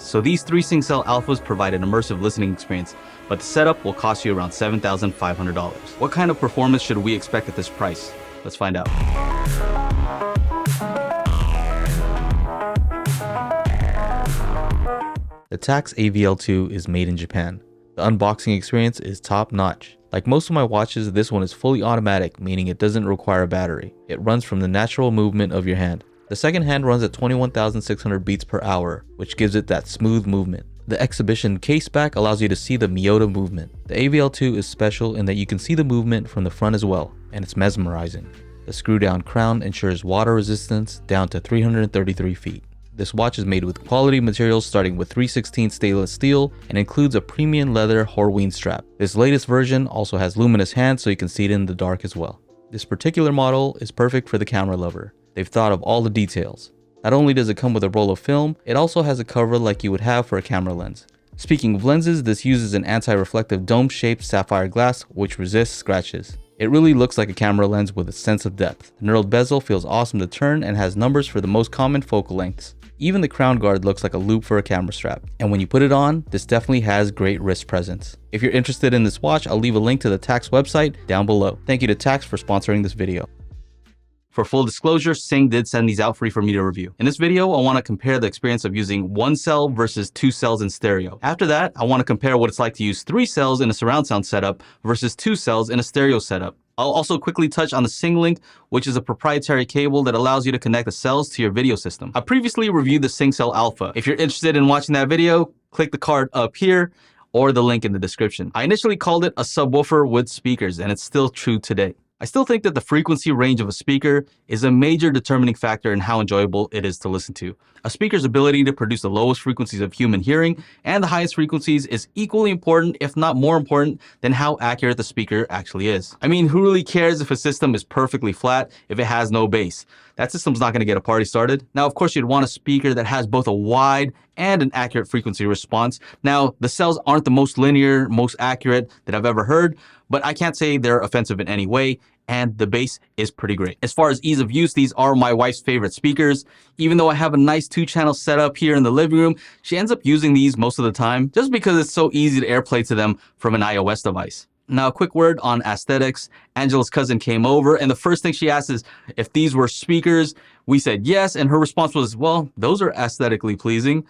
So these 3 SyngCell Alphas provide an immersive listening experience, but the setup will cost you around $7,500. What kind of performance should we expect at this price? Let's find out. The Tacs AVL-II is made in Japan. The unboxing experience is top-notch. Like most of my watches, this one is fully automatic, meaning it doesn't require a battery. It runs from the natural movement of your hand. The second hand runs at 21,600 beats per hour, which gives it that smooth movement. The exhibition case back allows you to see the Miyota movement. The AVL-II is special in that you can see the movement from the front as well, and it's mesmerizing. The screw-down crown ensures water resistance down to 333 feet. This watch is made with quality materials starting with 316 stainless steel and includes a premium leather Horween strap. This latest version also has luminous hands so you can see it in the dark as well. This particular model is perfect for the camera lover. They've thought of all the details. Not only does it come with a roll of film, it also has a cover like you would have for a camera lens. Speaking of lenses, this uses an anti-reflective dome-shaped sapphire glass which resists scratches. It really looks like a camera lens with a sense of depth. The knurled bezel feels awesome to turn and has numbers for the most common focal lengths. Even the crown guard looks like a loop for a camera strap. And when you put it on, this definitely has great wrist presence. If you're interested in this watch, I'll leave a link to the Tacs website down below. Thank you to Tacs for sponsoring this video. For full disclosure, Syng did send these out free for me to review. In this video, I want to compare the experience of using 1 cell versus 2 cells in stereo. After that, I want to compare what it's like to use 3 cells in a surround sound setup versus 2 cells in a stereo setup. I'll also quickly touch on the SyngLink, which is a proprietary cable that allows you to connect the cells to your video system. I previously reviewed the SyngCell Alpha. If you're interested in watching that video, click the card up here or the link in the description. I initially called it a subwoofer with speakers, and it's still true today. I still think that the frequency range of a speaker is a major determining factor in how enjoyable it is to listen to. A speaker's ability to produce the lowest frequencies of human hearing and the highest frequencies is equally important, if not more important, than how accurate the speaker actually is. I mean, who really cares if a system is perfectly flat if it has no bass? That system's not going to get a party started. Now, of course, you'd want a speaker that has both a wide and an accurate frequency response. Now, the cells aren't the most linear, most accurate that I've ever heard, but I can't say they're offensive in any way, and the bass is pretty great. As far as ease of use, these are my wife's favorite speakers. Even though I have a nice 2-channel setup here in the living room, she ends up using these most of the time just because it's so easy to AirPlay to them from an iOS device. Now, a quick word on aesthetics. Angela's cousin came over, and the first thing she asked is if these were speakers. We said yes, and her response was, well, those are aesthetically pleasing.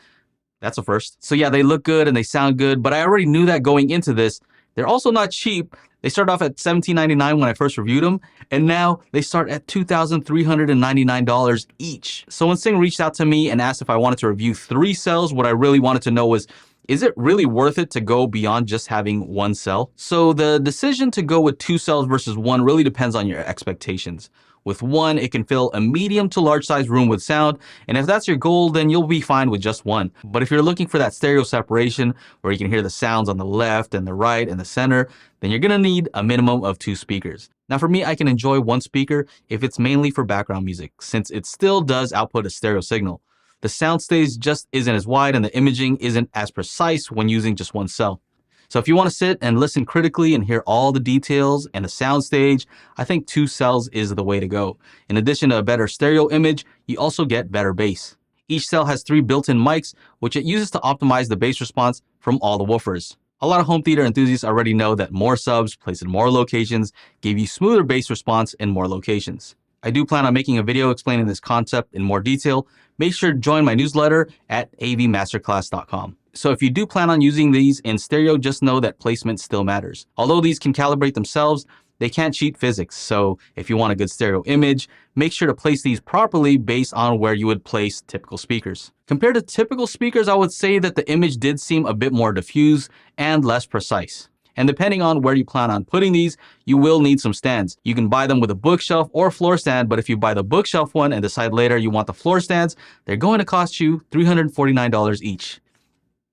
That's a first. So yeah, they look good and they sound good, but I already knew that going into this. They're also not cheap. They start off at $17.99 when I first reviewed them, and now they start at $2,399 each. So when Syng reached out to me and asked if I wanted to review 3 cells, what I really wanted to know was, is it really worth it to go beyond just having 1 cell? So the decision to go with 2 cells versus 1 really depends on your expectations. With 1, it can fill a medium to large size room with sound, and if that's your goal, then you'll be fine with just 1. But if you're looking for that stereo separation, where you can hear the sounds on the left and the right and the center, then you're gonna need a minimum of 2 speakers. Now for me, I can enjoy 1 speaker if it's mainly for background music, since it still does output a stereo signal. The soundstage just isn't as wide and the imaging isn't as precise when using just 1 cell. So if you want to sit and listen critically and hear all the details and the soundstage, I think 2 cells is the way to go. In addition to a better stereo image, you also get better bass. Each cell has 3 built-in mics, which it uses to optimize the bass response from all the woofers. A lot of home theater enthusiasts already know that more subs placed in more locations give you smoother bass response in more locations. I do plan on making a video explaining this concept in more detail. Make sure to join my newsletter at avmasterclass.com. So if you do plan on using these in stereo, just know that placement still matters. Although these can calibrate themselves, they can't cheat physics. So if you want a good stereo image, make sure to place these properly based on where you would place typical speakers. Compared to typical speakers, I would say that the image did seem a bit more diffuse and less precise. And depending on where you plan on putting these, you will need some stands. You can buy them with a bookshelf or floor stand, but if you buy the bookshelf one and decide later you want the floor stands, they're going to cost you $349 each.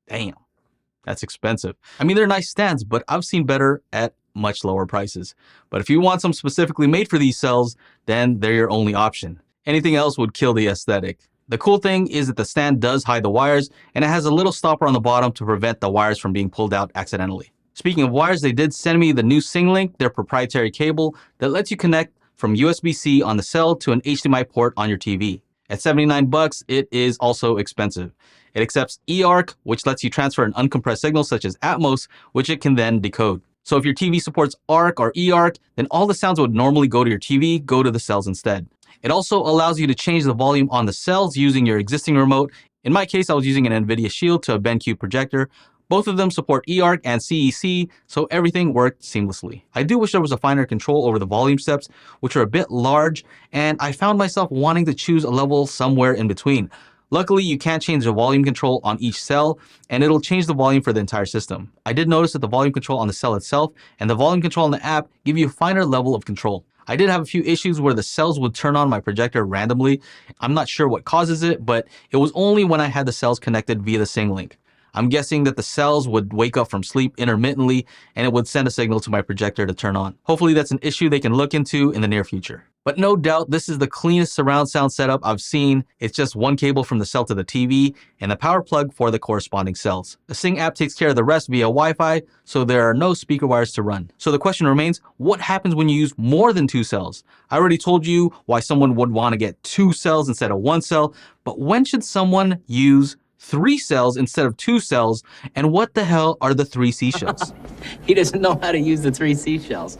Damn, that's expensive. I mean, they're nice stands, but I've seen better at much lower prices. But if you want some specifically made for these cells, then they're your only option. Anything else would kill the aesthetic. The cool thing is that the stand does hide the wires, and it has a little stopper on the bottom to prevent the wires from being pulled out accidentally. Speaking of wires, they did send me the new SyngLink, their proprietary cable that lets you connect from USB-C on the cell to an HDMI port on your TV. At 79 bucks, it is also expensive. It accepts eARC, which lets you transfer an uncompressed signal such as Atmos, which it can then decode. So if your TV supports ARC or eARC, then all the sounds would normally go to your TV, go to the cells instead. It also allows you to change the volume on the cells using your existing remote. In my case, I was using an NVIDIA Shield to a BenQ projector. Both of them support eARC and CEC, so everything worked seamlessly. I do wish there was a finer control over the volume steps, which are a bit large, and I found myself wanting to choose a level somewhere in between. Luckily, you can change the volume control on each cell, and it'll change the volume for the entire system. I did notice that the volume control on the cell itself and the volume control on the app give you a finer level of control. I did have a few issues where the cells would turn on my projector randomly. I'm not sure what causes it, but it was only when I had the cells connected via the SyngLink. I'm guessing that the cells would wake up from sleep intermittently and it would send a signal to my projector to turn on. Hopefully that's an issue they can look into in the near future. But no doubt, this is the cleanest surround sound setup I've seen. It's just one cable from the cell to the TV and the power plug for the corresponding cells. The Syng app takes care of the rest via Wi-Fi, so there are no speaker wires to run. So the question remains, what happens when you use more than 2 cells? I already told you why someone would want to get 2 cells instead of 1 cell, but when should someone use 3 cells instead of 2 cells, and what the hell are the 3 seashells? He doesn't know how to use the 3 seashells.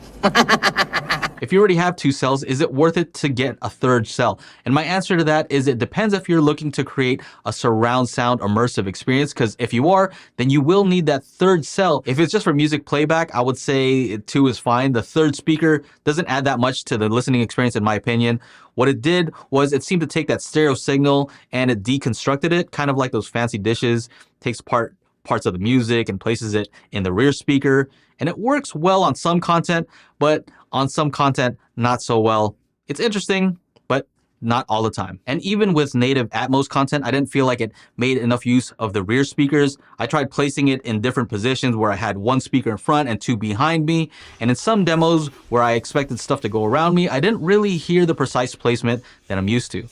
If you already have 2 cells, is it worth it to get a 3rd cell? And my answer to that is it depends if you're looking to create a surround sound immersive experience, because if you are, then you will need that 3rd cell. If it's just for music playback, I would say 2 is fine. The 3rd speaker doesn't add that much to the listening experience in my opinion. What it did was it seemed to take that stereo signal and it deconstructed it, kind of like those fancy dishes, takes parts of the music and places it in the rear speaker. And it works well on some content, but on some content, not so well. It's interesting, but not all the time. And even with native Atmos content, I didn't feel like it made enough use of the rear speakers. I tried placing it in different positions where I had 1 speaker in front and 2 behind me. And in some demos where I expected stuff to go around me, I didn't really hear the precise placement that I'm used to.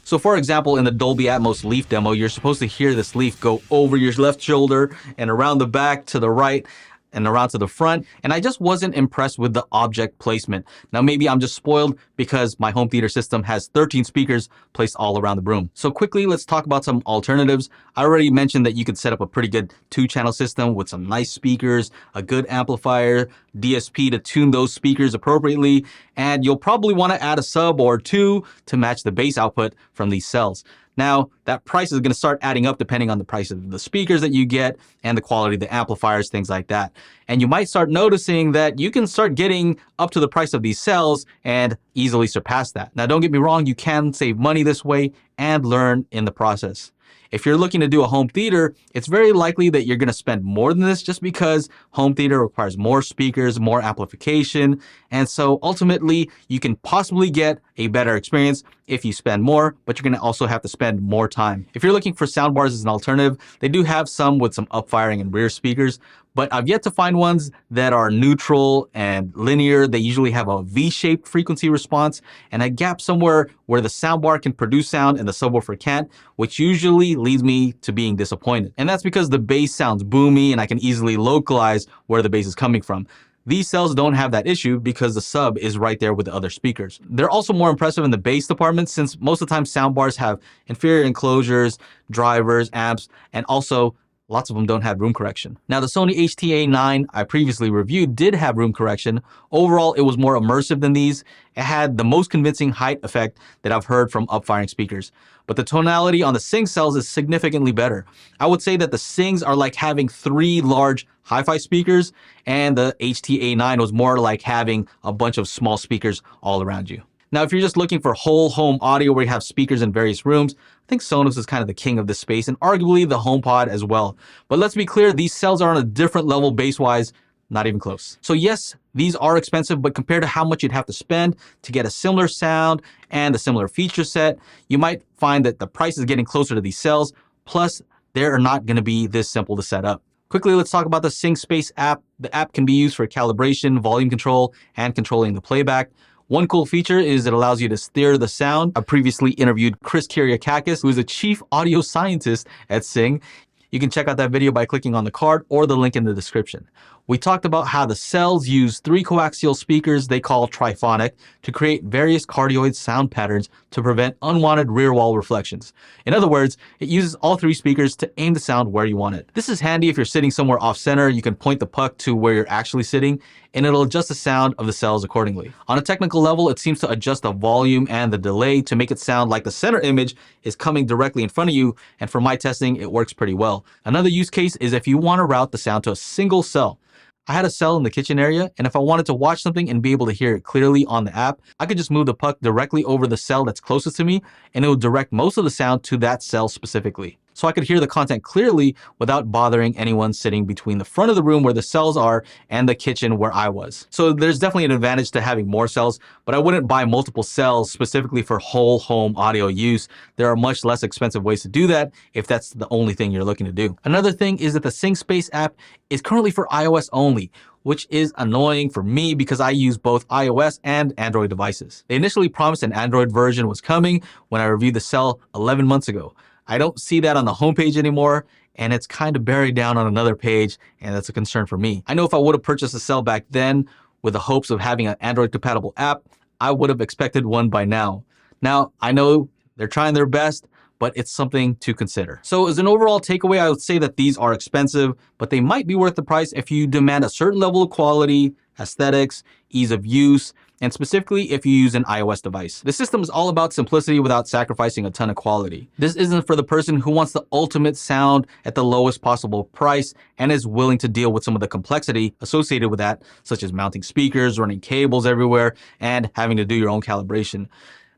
So for example, in the Dolby Atmos Leaf demo, you're supposed to hear this leaf go over your left shoulder and around the back to the right and around to the front, and I just wasn't impressed with the object placement. Now maybe I'm just spoiled because my home theater system has 13 speakers placed all around the room. So quickly, let's talk about some alternatives. I already mentioned that you could set up a pretty good 2-channel system with some nice speakers, a good amplifier, DSP to tune those speakers appropriately, and you'll probably want to add a sub or 2 to match the bass output from these cells. Now, that price is going to start adding up depending on the price of the speakers that you get and the quality of the amplifiers, things like that. And you might start noticing that you can start getting up to the price of these cells and easily surpass that. Now, don't get me wrong, you can save money this way and learn in the process. If you're looking to do a home theater, it's very likely that you're going to spend more than this just because home theater requires more speakers, more amplification. And so ultimately, you can possibly get a better experience if you spend more, but you're going to also have to spend more time. If you're looking for soundbars as an alternative, they do have some with some upfiring and rear speakers, but I've yet to find ones that are neutral and linear. They usually have a V-shaped frequency response and a gap somewhere where the soundbar can produce sound and the subwoofer can't, which usually leads me to being disappointed. And that's because the bass sounds boomy and I can easily localize where the bass is coming from. These cells don't have that issue because the sub is right there with the other speakers. They're also more impressive in the bass department since most of the time soundbars have inferior enclosures, drivers, amps, and also lots of them don't have room correction. Now, the Sony HTA9 I previously reviewed did have room correction. Overall, it was more immersive than these. It had the most convincing height effect that I've heard from upfiring speakers. But the tonality on the Syng cells is significantly better. I would say that the Syngs are like having 3 large hi-fi speakers, and the HTA9 was more like having a bunch of small speakers all around you. Now, if you're just looking for whole home audio where you have speakers in various rooms, I think Sonos is kind of the king of this space and arguably the HomePod as well. But let's be clear, these cells are on a different level bass-wise, not even close. So yes, these are expensive, but compared to how much you'd have to spend to get a similar sound and a similar feature set, you might find that the price is getting closer to these cells, plus they're not going to be this simple to set up. Quickly, let's talk about the SyngSpace app. The app can be used for calibration, volume control, and controlling the playback. One cool feature is it allows you to steer the sound. I previously interviewed Chris Kyriakakis, who is a chief audio scientist at Syng. You can check out that video by clicking on the card or the link in the description. We talked about how the cells use 3 coaxial speakers they call Triphonic to create various cardioid sound patterns to prevent unwanted rear wall reflections. In other words, it uses all 3 speakers to aim the sound where you want it. This is handy if you're sitting somewhere off center. You can point the puck to where you're actually sitting and it'll adjust the sound of the cells accordingly. On a technical level, it seems to adjust the volume and the delay to make it sound like the center image is coming directly in front of you, and for my testing, it works pretty well. Another use case is if you want to route the sound to a single cell. I had a cell in the kitchen area, and if I wanted to watch something and be able to hear it clearly on the app, I could just move the puck directly over the cell that's closest to me, and it would direct most of the sound to that cell specifically. So I could hear the content clearly without bothering anyone sitting between the front of the room where the cells are and the kitchen where I was. So there's definitely an advantage to having more cells, but I wouldn't buy multiple cells specifically for whole home audio use. There are much less expensive ways to do that if that's the only thing you're looking to do. Another thing is that the SyngSpace app is currently for iOS only, which is annoying for me because I use both iOS and Android devices. They initially promised an Android version was coming when I reviewed the cell 11 months ago. I don't see that on the homepage anymore, and it's kind of buried down on another page, and that's a concern for me. I know if I would have purchased a cell back then with the hopes of having an Android compatible app, I would have expected one by now. Now, I know they're trying their best, but it's something to consider. So as an overall takeaway, I would say that these are expensive, but they might be worth the price if you demand a certain level of quality, aesthetics, ease of use, and specifically if you use an iOS device. The system is all about simplicity without sacrificing a ton of quality. This isn't for the person who wants the ultimate sound at the lowest possible price and is willing to deal with some of the complexity associated with that, such as mounting speakers, running cables everywhere, and having to do your own calibration.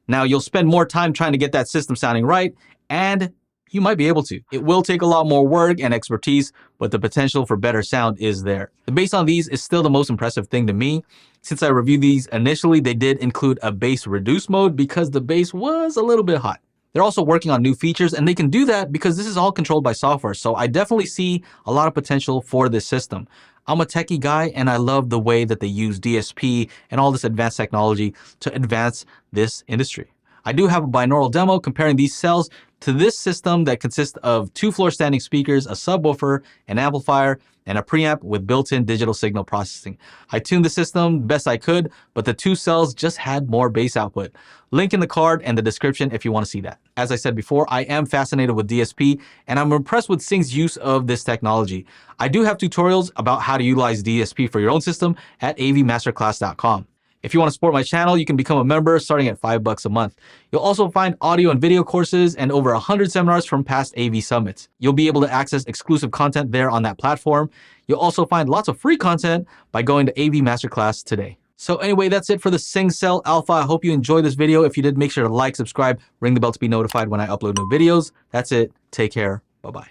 Now, you'll spend more time trying to get that system sounding right, and you might be able to. It will take a lot more work and expertise, but the potential for better sound is there. The bass on these is still the most impressive thing to me. Since I reviewed these initially, they did include a bass reduce mode because the bass was a little bit hot. They're also working on new features, and they can do that because this is all controlled by software, so I definitely see a lot of potential for this system. I'm a techie guy, and I love the way that they use DSP and all this advanced technology to advance this industry. I do have a binaural demo comparing these cells to this system that consists of 2 floor standing speakers, a subwoofer, an amplifier, and a preamp with built-in digital signal processing. I tuned the system best I could, but the 2 cells just had more bass output. Link in the card and the description if you want to see that. As I said before, I am fascinated with DSP, and I'm impressed with Syng's use of this technology. I do have tutorials about how to utilize DSP for your own system at avmasterclass.com. If you want to support my channel, you can become a member starting at $5 a month. You'll also find audio and video courses and over 100 seminars from past AV summits. You'll be able to access exclusive content there on that platform. You'll also find lots of free content by going to AV Masterclass today. So anyway, that's it for the SyngCell Alpha. I hope you enjoyed this video. If you did, make sure to like, subscribe, ring the bell to be notified when I upload new videos. That's it. Take care. Bye-bye.